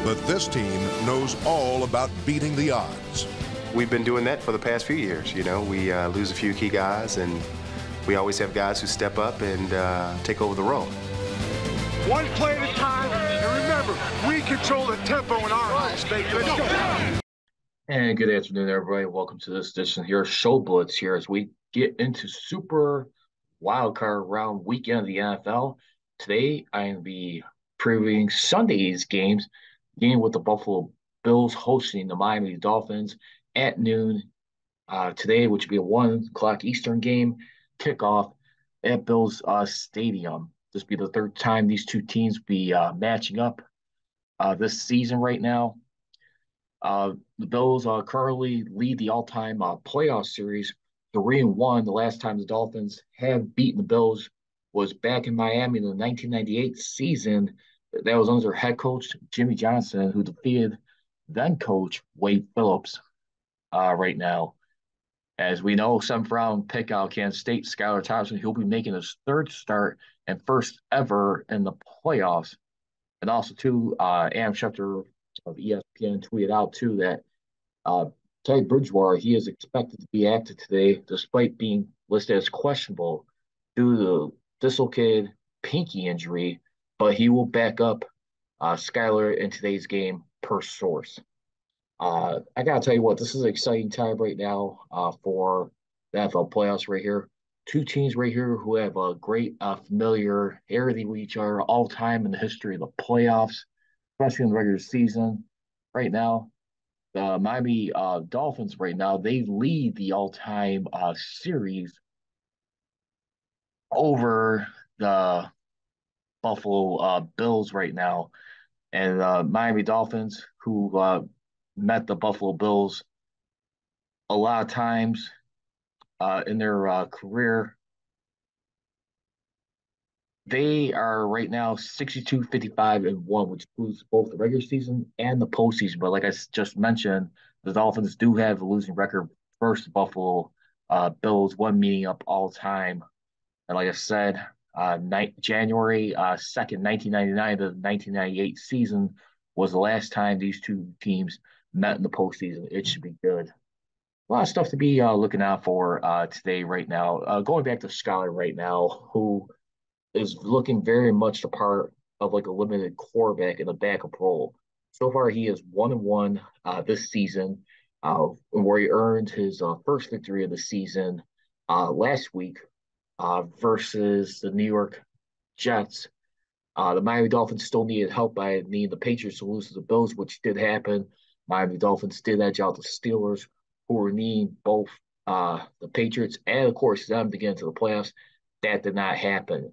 But this team knows all about beating the odds. We've been doing that for the past few years. You know, we lose a few key guys, and we always have guys who step up and take over the role. One play at a time, and remember, we control the tempo in our house, baby. Let's go. And good afternoon, everybody. Welcome to this edition here, ShowBlitz here, as we get into Super Wildcard Round weekend of the NFL. Today, I am be previewing Sunday's game with the Buffalo Bills hosting the Miami Dolphins at noon today, which will be a 1 o'clock Eastern game kickoff at Bills Stadium. This will be the third time these two teams be matching up this season right now. The Bills currently lead the all-time playoff series 3-1. The last time the Dolphins have beaten the Bills was back in Miami in the 1998 season. That was under head coach Jimmy Johnson, who defeated then coach Wade Phillips right now. As we know, 7th round pick out Kansas State, Skylar Thompson, he'll be making his third start and first ever in the playoffs. And also, too, Adam Schefter of ESPN tweeted out, too, that Teddy Bridgewater, he is expected to be active today, despite being listed as questionable due to dislocated pinky injury, but he will back up Skylar in today's game per source. I got to tell you what, this is an exciting time right now for the NFL playoffs right here. Two teams right here who have a great familiarity with each other all time in the history of the playoffs, especially in the regular season. Right now, the Miami Dolphins right now, they lead the all-time series over the Buffalo Bills right now. And Miami Dolphins, who met the Buffalo Bills a lot of times in their career, they are right now 62-55-1, which includes both the regular season and the postseason. But like I just mentioned, the Dolphins do have a losing record versus Buffalo Bills, one meeting up all time. And like I said, January 2nd, 1999 to 1998 season was the last time these two teams met in the postseason. It should be good. A lot of stuff to be looking out for today right now. Going back to Skylar right now, who is looking very much the part of like a limited quarterback in a backup role. So far, he is 1-1 this season, where he earned his first victory of the season last week versus the New York Jets. The Miami Dolphins still needed help by needing the Patriots to lose to the Bills, which did happen. Miami Dolphins did edge out the Steelers, who were needing both the Patriots and, of course, them to get into the playoffs. That did not happen.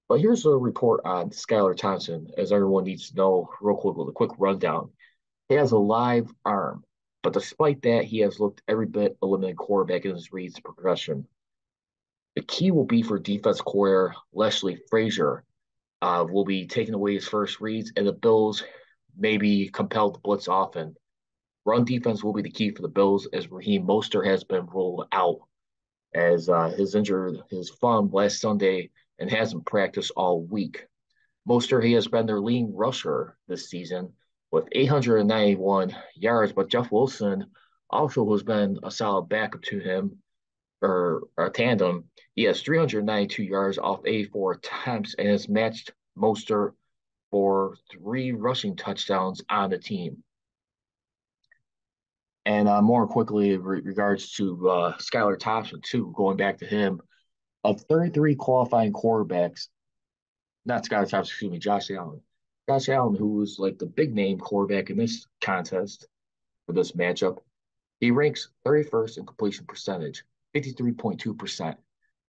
But here's a report on Skylar Thompson, as everyone needs to know real quick with a quick rundown. He has a live arm, but despite that, he has looked every bit a limited quarterback in his reads progression. The key will be for defense coordinator Leslie Frazier will be taking away his first reads, and the Bills may be compelled to blitz often. Run defense will be the key for the Bills, as Raheem Mostert has been rolled out as his thumb last Sunday and hasn't practiced all week. Mostert, he has been their leading rusher this season with 891 yards, but Jeff Wilson also has been a solid backup to him, or a tandem. He has 392 yards off 84 attempts and has matched Mostert for 3 rushing touchdowns on the team. And more quickly, in regards to Skylar Thompson, too, going back to him, of 33 qualifying quarterbacks, not Skylar Thompson, excuse me, Josh Allen. Josh Allen, who was like the big name quarterback in this contest for this matchup, he ranks 31st in completion percentage, 53.2%,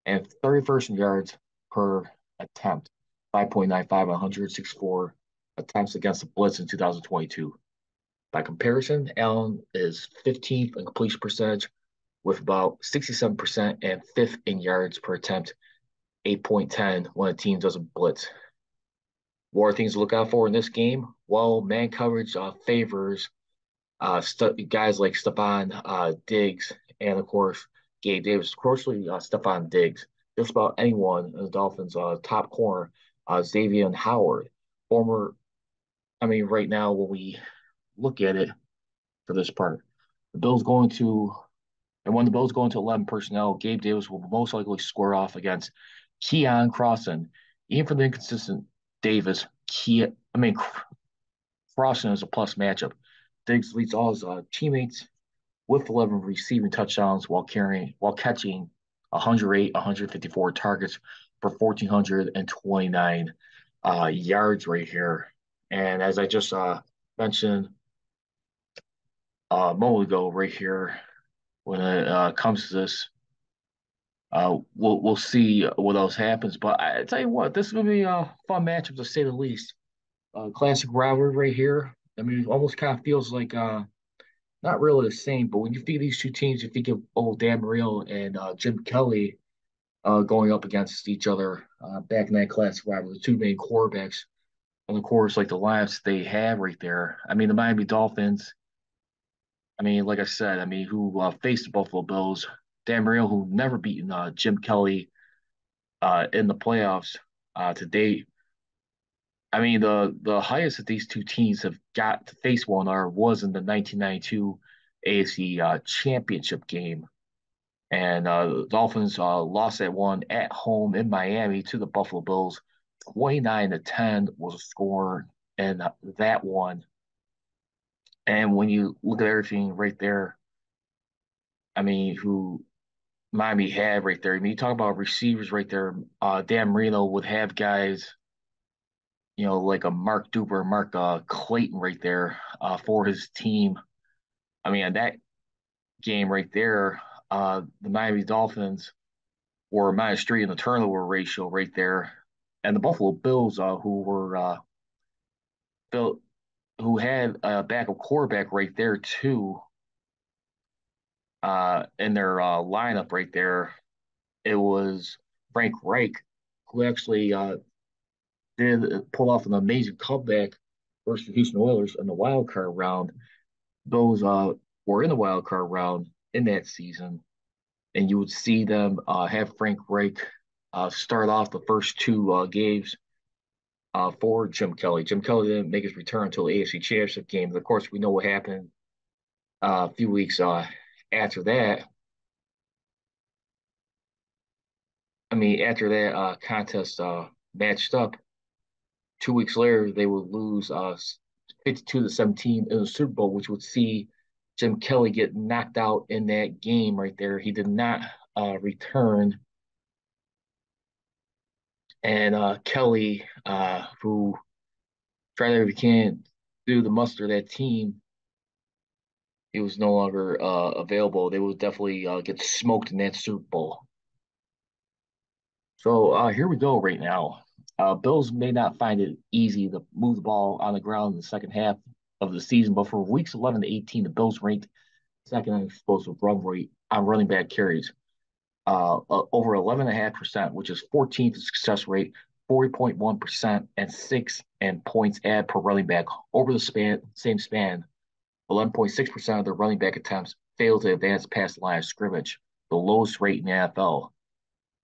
and 31st in yards per attempt, 5.95 on 164 attempts against the blitz in 2022. By comparison, Allen is 15th in completion percentage with about 67% and 5th in yards per attempt, 8.10 when a team doesn't blitz. More things to look out for in this game. Well, man coverage favors guys like Stephon Diggs and, of course, Gabe Davis. Closely, Stephon Diggs. Just about anyone in the Dolphins' top corner, Xavier Howard, former I mean, right now when we look at it for this part, the Bills going to and when the Bills go into 11 personnel, Gabe Davis will most likely square off against Keon Crossan. Even for the inconsistent Davis, Crossan is a plus matchup. Diggs leads all his teammates with 11 receiving touchdowns while catching 108, 154 targets for 1,429 yards right here. And as I just mentioned a moment ago, right here, when it comes to this, we'll see what else happens. But I tell you what, this is going to be a fun matchup to say the least. Classic rivalry right here. I mean, it almost kind of feels like not really the same, but when you think of these two teams, you think of old Dan Marino and Jim Kelly going up against each other back in that classic rivalry, the two main quarterbacks. And of course, like the lineups they have right there. I mean, the Miami Dolphins. I mean, like I said, I mean, who faced the Buffalo Bills. Dan Marino, who never beaten Jim Kelly in the playoffs to date. I mean, the highest that these two teams have got to face one another was in the 1992 AFC Championship game, and the Dolphins lost that one at home in Miami to the Buffalo Bills. 29-10 was a score in that one. And when you look at everything right there, I mean, who Miami had right there. I mean, you talk about receivers right there. Dan Marino would have guys, like a Mark Duper, Mark Clayton right there for his team. I mean, in that game right there, the Miami Dolphins were -3 in the turnover ratio right there, and the Buffalo Bills, built, who had a backup quarterback right there too, in their lineup right there. It was Frank Reich, who actually did pull off an amazing comeback versus the Houston Oilers in the wild card round. Those were in the wild card round in that season, and you would see them have Frank Reich start off the first two games for Jim Kelly. Jim Kelly didn't make his return until the AFC Championship game. Of course, we know what happened a few weeks after that. I mean, after that contest matched up, 2 weeks later they would lose 52-17 in the Super Bowl, which would see Jim Kelly get knocked out in that game right there. He did not return, and Kelly, who tried everything he can do to muster that team, he was no longer available. They would definitely get smoked in that Super Bowl. So here we go right now. Bills may not find it easy to move the ball on the ground in the second half of the season, but for weeks 11 to 18, the Bills ranked second in explosive run rate on running back carries, over 11.5%, which is 14th success rate, 40.1%, and 6 and points add per running back over the same span. 11.6% of their running back attempts failed to advance past the line of scrimmage, the lowest rate in the NFL.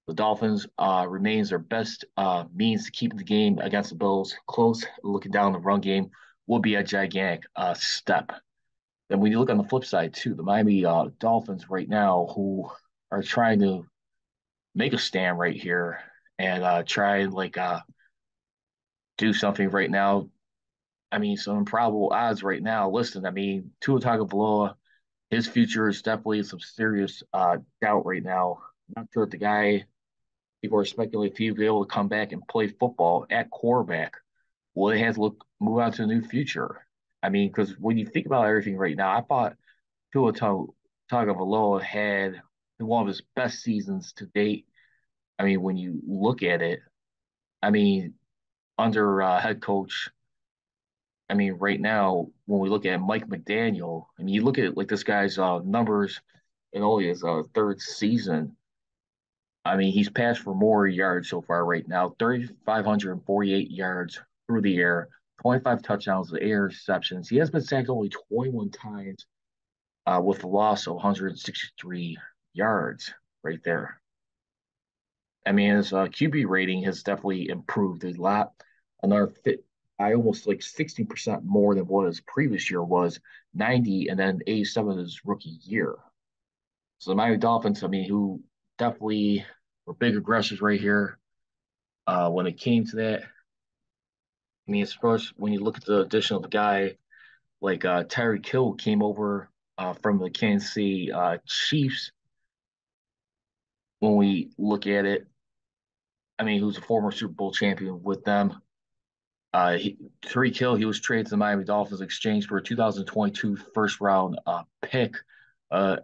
The Dolphins remains their best means to keep the game against the Bills close. Looking down the run game will be a gigantic step. Then when you look on the flip side too, the Miami Dolphins right now, who are trying to make a stand right here and try and do something right now. I mean, some improbable odds right now. Listen, I mean, Tua Tagovailoa, his future is definitely in some serious doubt right now. Not sure if the guy, people are speculating if he'll be able to come back and play football at quarterback. Will they have to move on to a new future? I mean, because when you think about everything right now, I thought Tua Tagovailoa had one of his best seasons to date. I mean, when you look at it, I mean, under head coach, I mean, right now, when we look at Mike McDaniel, I mean, you look at like this guy's numbers in only his third season. I mean, he's passed for more yards so far right now, 3,548 yards through the air, 25 touchdowns, the air receptions. He has been sacked only 21 times with a loss of 163 yards right there. I mean, his QB rating has definitely improved a lot. Another I almost like 60% more than what his previous year was, 90, and then 87 his rookie year. So the Miami Dolphins, I mean, who definitely were big aggressors right here when it came to that. I mean, as far as when you look at the addition of a guy like Tyreek Hill came over from the Kansas City Chiefs. When we look at it, I mean, who's a former Super Bowl champion with them. Tyreek Hill, he was traded to the Miami Dolphins in exchange for a 2022 first round pick, uh,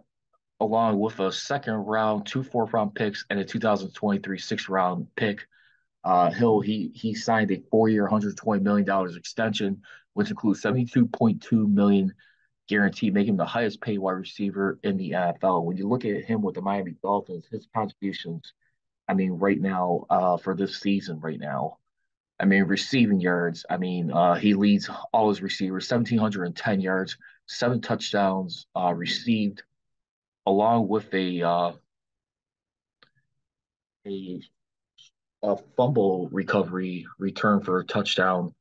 along with a second round, two fourth round picks, and a 2023 sixth round pick. Hill, he signed a 4-year, $120 million extension, which includes 72.2 million guaranteed, making him the highest paid wide receiver in the NFL. When you look at him with the Miami Dolphins, his contributions, I mean, right now, for this season, right now, I mean, receiving yards, I mean, he leads all his receivers, 1,710 yards, 7 touchdowns received, along with a, a fumble recovery return for a touchdown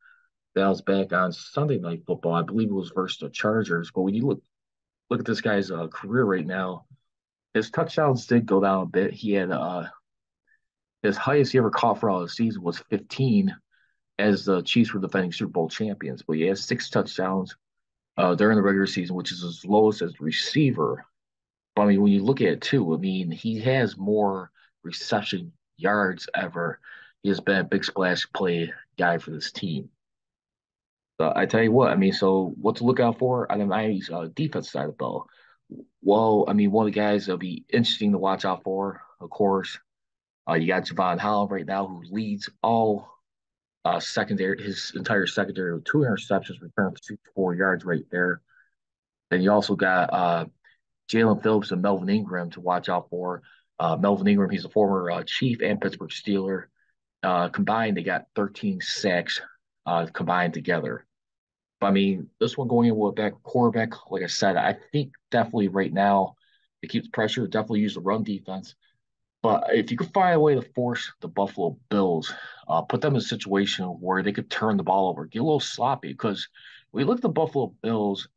that was back on Sunday Night Football. I believe it was versus the Chargers. But when you look at this guy's career right now, his touchdowns did go down a bit. He had his highest he ever caught for all the season was 15, as the Chiefs were defending Super Bowl champions. But he has 6 touchdowns during the regular season, which is his lowest as receiver. But I mean, when you look at it too, I mean, he has more reception yards ever. He has been a big splash play guy for this team. So I tell you what, I mean, so what to look out for on the Miami's defense side of the ball? Well, I mean, one of the guys that'll be interesting to watch out for, of course, you got Javon Holland right now, who leads all secondary, his entire secondary with 2 interceptions, returned for 64 yards right there. Then you also got Jalen Phillips and Melvin Ingram to watch out for. Melvin Ingram, he's a former Chief and Pittsburgh Steeler. Combined, they got 13 sacks combined together. But I mean, this one going in with back quarterback, like I said, I think definitely right now it keeps pressure, definitely use the run defense. But if you could find a way to force the Buffalo Bills, put them in a situation where they could turn the ball over, get a little sloppy, because we look at the Buffalo Bills,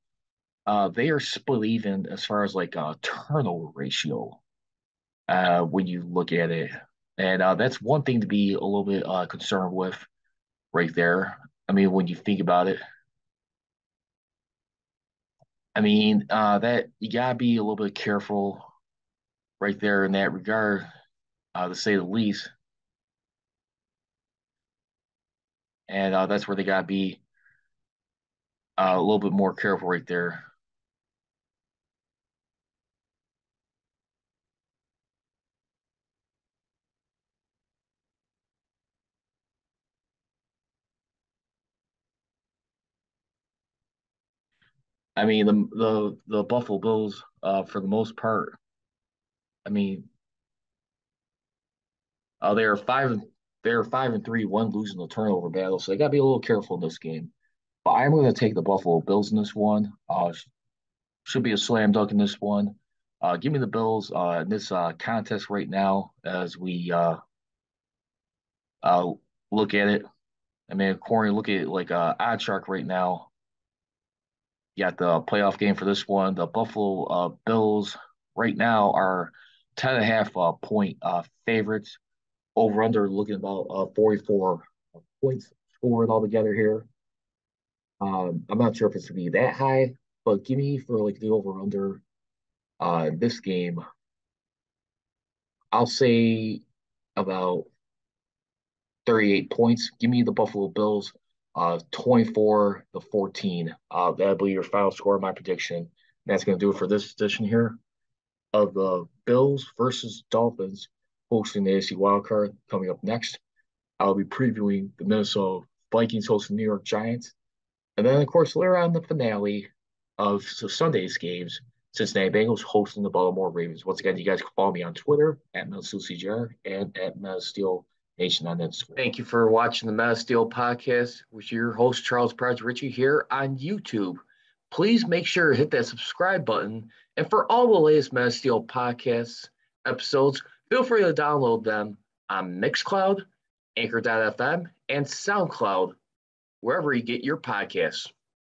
they are split even as far as like a turnover ratio when you look at it. And that's one thing to be a little bit concerned with right there. I mean, when you think about it, I mean, that you gotta be a little bit careful right there in that regard, to say the least. And that's where they gotta be a little bit more careful right there. I mean, the Buffalo Bills, for the most part, I mean, they are they're 5-3, one losing the turnover battle, so they gotta be a little careful in this game. But I'm going to take the Buffalo Bills in this one. Should be a slam dunk in this one. Give me the Bills in this contest right now as we uh, look at it. I mean, Corey, look at like Odd Shark right now. You got the playoff game for this one. The Buffalo Bills right now are 10.5 point favorites. Over under looking about 44 points scored altogether here. I'm not sure if it's gonna be that high, but give me for like the over under this game, I'll say about 38 points. Give me the Buffalo Bills, 24-14. That'll be your final score, my prediction. And that's gonna do it for this edition here of the Bills versus Dolphins hosting the AFC wildcard. Coming up next, I'll be previewing the Minnesota Vikings hosting the New York Giants. And then, of course, later on the finale of Sunday's games, Cincinnati Bengals hosting the Baltimore Ravens. Once again, you guys can follow me on Twitter at MetaSteelCGR and at MetaSteel Nation on Instagram. Thank you for watching the MetaSteel podcast with your host, Charles Prodigy Richey, here on YouTube. Please make sure to hit that subscribe button. And for all the latest MetaSteel podcast episodes, feel free to download them on Mixcloud, Anchor.fm, and SoundCloud. wherever you get your podcasts.